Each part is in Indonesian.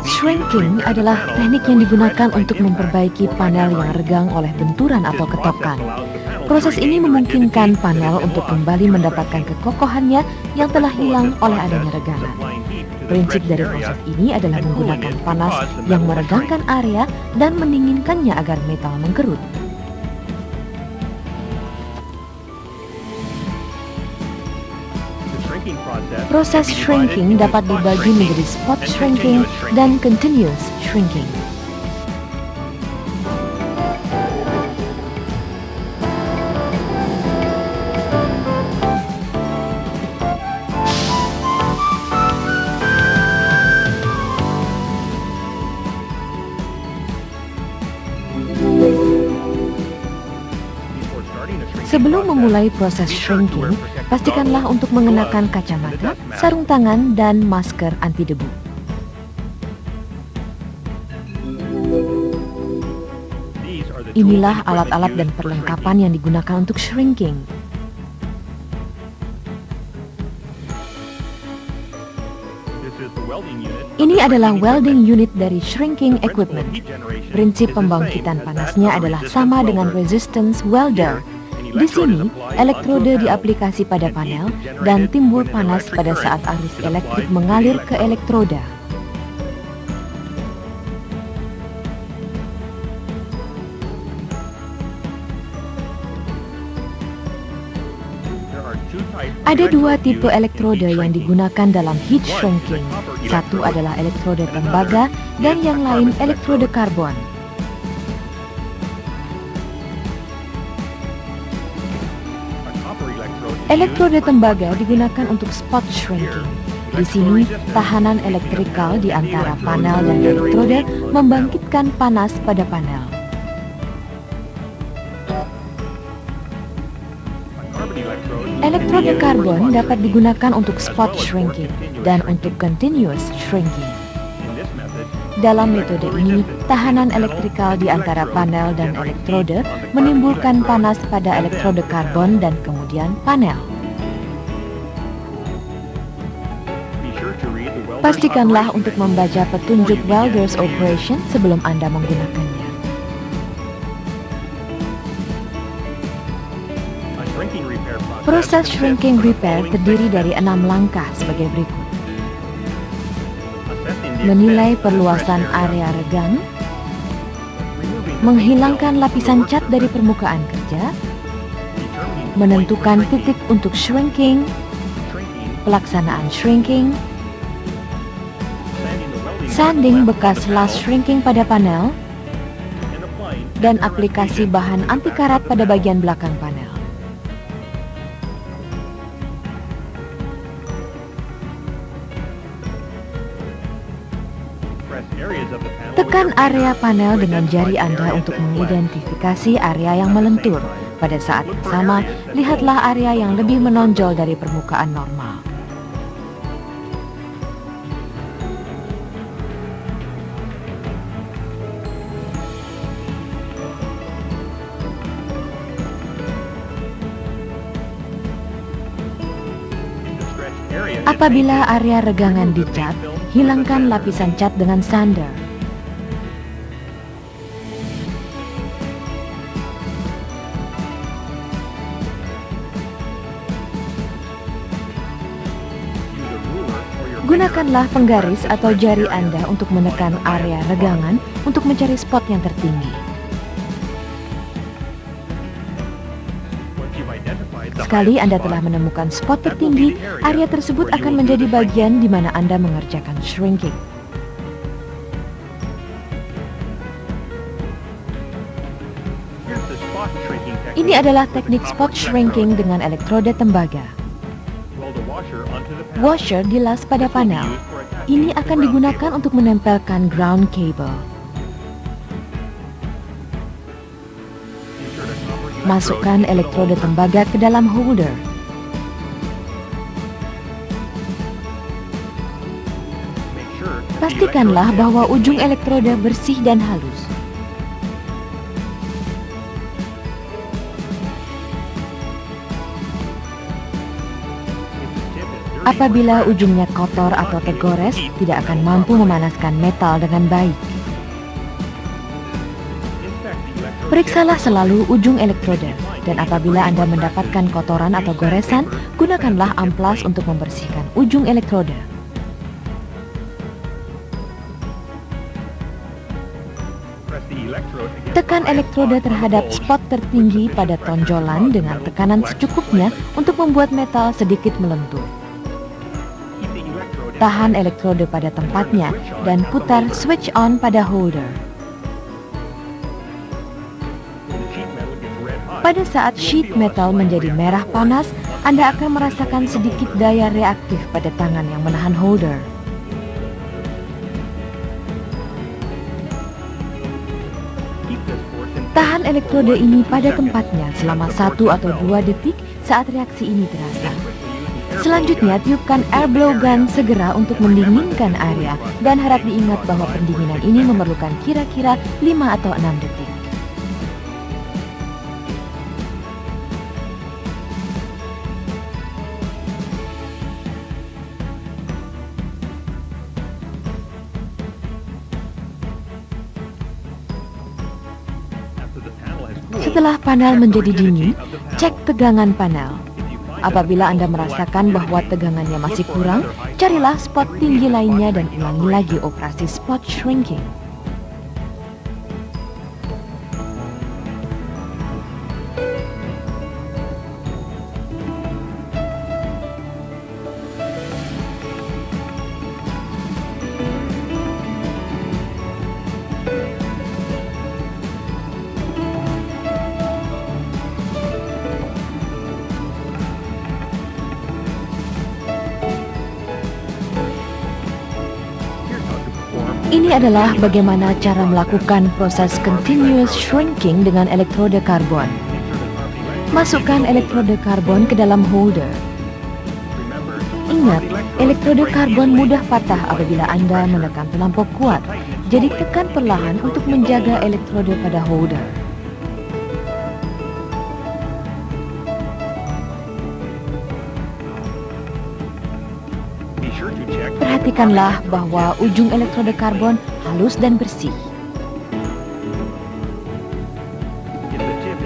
Shrinking adalah teknik yang digunakan untuk memperbaiki panel yang regang oleh benturan atau ketokan. Proses ini memungkinkan panel untuk kembali mendapatkan kekokohannya yang telah hilang oleh adanya regangan. Prinsip dari proses ini adalah menggunakan panas yang meregangkan area dan mendinginkannya agar metal mengkerut. Proses shrinking dapat dibagi menjadi spot shrinking dan continuous shrinking. Sebelum memulai proses shrinking, pastikanlah untuk mengenakan kacamata, sarung tangan, dan masker anti debu. Inilah alat-alat dan perlengkapan yang digunakan untuk shrinking. Ini adalah welding unit dari shrinking equipment. Prinsip pembangkitan panasnya adalah sama dengan resistance welder. Di sini, elektrode diaplikasi pada panel dan timbul panas pada saat arus elektrik mengalir ke elektroda. Ada dua tipe elektroda yang digunakan dalam heat shrinking. Satu adalah elektroda tembaga dan yang lain elektroda karbon. Elektroda tembaga digunakan untuk spot shrinking. Di sini, tahanan elektrikal di antara panel dan elektroda membangkitkan panas pada panel. Elektroda karbon dapat digunakan untuk spot shrinking dan untuk continuous shrinking. Dalam metode ini, tahanan elektrikal di antara panel dan elektroda menimbulkan panas pada elektroda karbon dan kemudian panel. Pastikanlah untuk membaca petunjuk welder's operation sebelum Anda menggunakannya. Proses shrinking repair terdiri dari 6 langkah sebagai berikut. Menilai perluasan area regang, menghilangkan lapisan cat dari permukaan kerja, menentukan titik untuk shrinking, pelaksanaan shrinking, sanding bekas last shrinking pada panel, dan aplikasi bahan anti karat pada bagian belakang panel. Tekan area panel dengan jari Anda untuk mengidentifikasi area yang melentur. Pada saat yang sama, lihatlah area yang lebih menonjol dari permukaan normal. Apabila area regangan dicat, hilangkan lapisan cat dengan sander. Gunakanlah penggaris atau jari Anda untuk menekan area regangan untuk mencari spot yang tertinggi. Sekali Anda telah menemukan spot tertinggi, area tersebut akan menjadi bagian di mana Anda mengerjakan shrinking. Ini adalah teknik spot shrinking dengan elektroda tembaga. Washer dilas pada panel. Ini akan digunakan untuk menempelkan ground cable. Masukkan elektroda tembaga ke dalam holder. Pastikanlah bahwa ujung elektroda bersih dan halus. Apabila ujungnya kotor atau tergores, tidak akan mampu memanaskan metal dengan baik. Periksalah selalu ujung elektroda, dan apabila Anda mendapatkan kotoran atau goresan, gunakanlah amplas untuk membersihkan ujung elektroda. Tekan elektroda terhadap spot tertinggi pada tonjolan dengan tekanan secukupnya untuk membuat metal sedikit melentur. Tahan elektroda pada tempatnya dan putar switch on pada holder. Pada saat sheet metal menjadi merah panas, Anda akan merasakan sedikit daya reaktif pada tangan yang menahan holder. Tahan elektroda ini pada tempatnya selama 1 atau 2 detik saat reaksi ini terasa. Selanjutnya, tiupkan air blow gun segera untuk mendinginkan area dan harap diingat bahwa pendinginan ini memerlukan kira-kira 5 atau 6 detik. Setelah panel menjadi dingin, cek tegangan panel. Apabila Anda merasakan bahwa tegangannya masih kurang, carilah spot tinggi lainnya dan ulangi lagi operasi spot shrinking. Ini adalah bagaimana cara melakukan proses continuous shrinking dengan elektroda karbon. Masukkan elektroda karbon ke dalam holder. Ingat, elektroda karbon mudah patah apabila Anda menekan terlampau kuat. Jadi tekan perlahan untuk menjaga elektroda pada holder. Perhatikanlah bahwa ujung elektroda karbon halus dan bersih.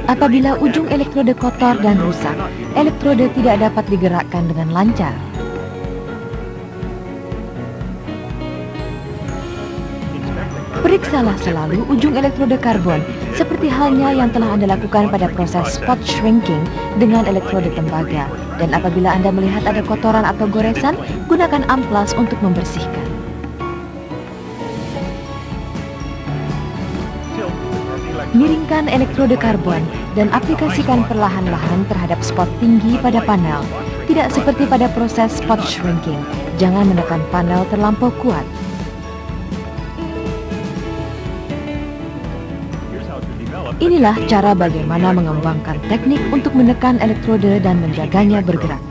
Apabila ujung elektroda kotor dan rusak, elektroda tidak dapat digerakkan dengan lancar. Periksalah selalu ujung elektroda karbon, seperti halnya yang telah Anda lakukan pada proses spot shrinking dengan elektroda tembaga. Dan apabila Anda melihat ada kotoran atau goresan, gunakan amplas untuk membersihkan. Miringkan elektroda karbon dan aplikasikan perlahan-lahan terhadap spot tinggi pada panel. Tidak seperti pada proses spot shrinking, jangan menekan panel terlampau kuat. Inilah cara bagaimana mengembangkan teknik untuk menekan elektroda dan menjaganya bergerak.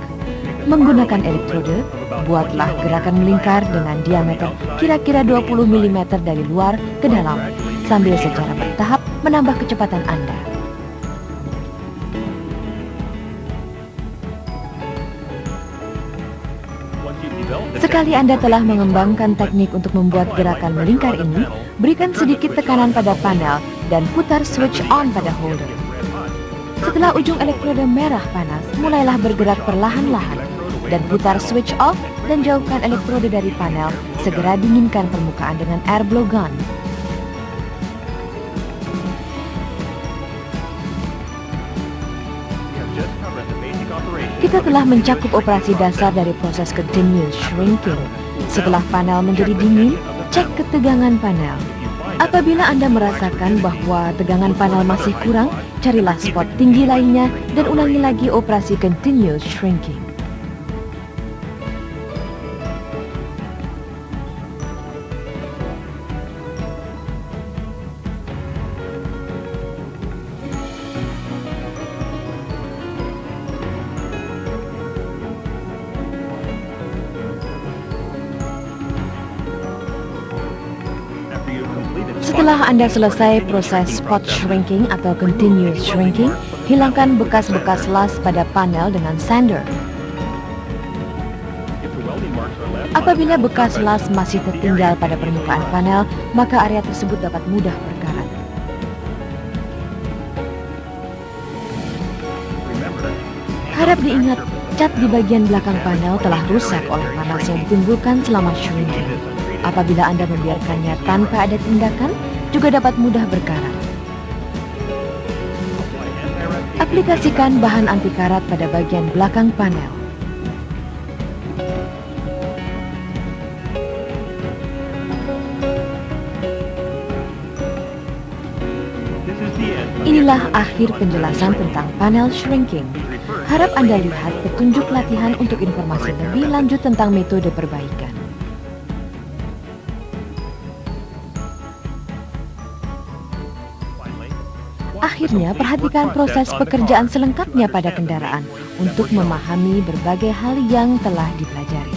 Menggunakan elektroda, buatlah gerakan melingkar dengan diameter kira-kira 20 mm dari luar ke dalam, sambil secara bertahap menambah kecepatan Anda. Sekali Anda telah mengembangkan teknik untuk membuat gerakan melingkar ini, berikan sedikit tekanan pada panel dan putar switch on pada holder. Setelah ujung elektroda merah panas, mulailah bergerak perlahan-lahan dan putar switch off dan jauhkan elektroda dari panel. Segera dinginkan permukaan dengan air blow gun. Kita telah mencakup operasi dasar dari proses continuous shrinking. Setelah panel menjadi dingin, cek ketegangan panel. Apabila Anda merasakan bahwa tegangan panel masih kurang, carilah spot tinggi lainnya dan ulangi lagi operasi continuous shrinking. Setelah Anda selesai proses spot shrinking atau continuous shrinking, hilangkan bekas-bekas las pada panel dengan sander. Apabila bekas las masih tertinggal pada permukaan panel, maka area tersebut dapat mudah berkarat. Harap diingat, cat di bagian belakang panel telah rusak oleh panas yang ditimbulkan selama shrinking. Apabila Anda membiarkannya tanpa ada tindakan, juga dapat mudah berkarat. Aplikasikan bahan anti karat pada bagian belakang panel. Inilah akhir penjelasan tentang panel shrinking. Harap Anda lihat petunjuk latihan untuk informasi lebih lanjut tentang metode perbaikan. Akhirnya, perhatikan proses pekerjaan selengkapnya pada kendaraan untuk memahami berbagai hal yang telah dipelajari.